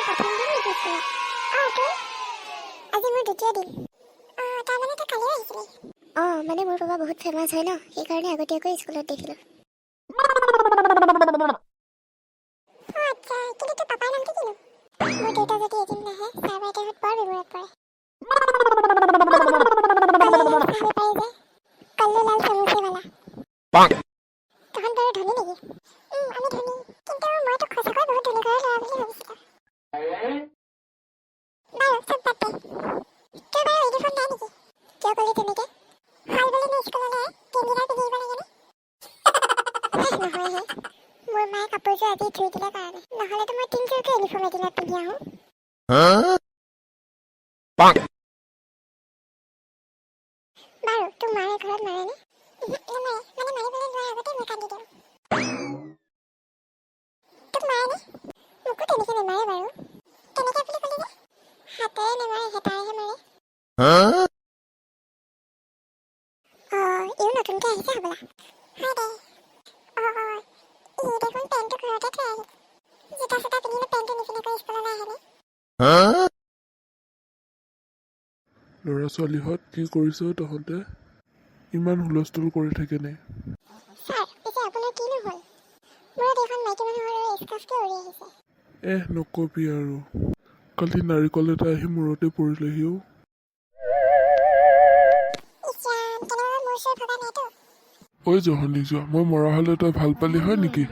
প্ৰথম দিন নেকি স্কুলত? তোৰ আজি মোৰ দ্বিতীয় দিন। তাৰমানে তই কালিও আহিছিলি? মানে মোৰ পাপা বহুত ফেমাছ হয় ন, সেইকাৰণে আগতীয়াকৈ স্কুলত দেখিলোঁ। আচ্ছা, কিন্তু তোৰ পাপাৰ নামটো কিনো? মোৰ দেউতা যদি এদিন নাহে, ছাৰ বাইদেউহঁত বৰ বিপদত পৰে। কল্লুলাল সমোচেৱালা। তহঁত বাৰু ধনী নেকি? আমি ধনী, কিন্তু মই তোক সঁচাকৈ বহুত ধনী ঘৰৰ ল'ৰা বুলি ভাবিছিলোঁ। বাৰু চব বাদ দে, তোৰ বাৰু ইউনিফৰ্ম নাই নেকি? কিয় ক'লি তেনেকে? শাল বুলি নে স্কুললৈ গেঞ্জিডাল পিন্ধি আহিব লাগেনে? নহয়হে, মোৰ মায়ে কাপোৰযোৰ আজি ধুই দিলে কাৰণে, নহ'লেতো মই তিনিযোৰকে ইউনিফৰ্ম এদিনত পিন্ধি আহোঁ। বাৰু তোৰ মায়ে ঘৰত মাৰেনে? নামাৰে, মানে মাৰিবলৈ লোৱাৰ আগতে মই কান্দি দিওঁ। তোক মাৰেনে? মোকো তেনেকে নেমাৰে বাৰু। তেনেকে বুলি ক'লি যে? হাতেৰে নেমাৰে, হেতাৰেহে মাৰে। ইও নতুনকে আহিছে হ'বলা। হয় দে। ই দেখোন পেণ্টটো ঘৰতে থৈ আহিল। জোতা চোতা পিন্ধিনো পেণ্টটো নিপিন্ধাকৈ স্কুললৈ আহেনে? ল'ৰা ছোৱালীহঁত কি কৰিছ তহঁতে? ইমান হুলস্থুল কৰি থাকেনে? ছাৰ, পিছে আপোনাৰ কিনো হ'ল? মূৰত এইখন মাইকী মানুহৰ স্কাৰ্ফকে উৰি আহিছে। নকবি আৰু, কালি নাৰিকল এটা আহি মূৰতে পৰিলেহিও। ইছ ৰাম, কেনেবাকৈ মোৰ চোৰ ভগা নাইতো? ঐ জহনী যোৱা, মই মৰা হ'লে তই ভাল পালি হয় নেকি?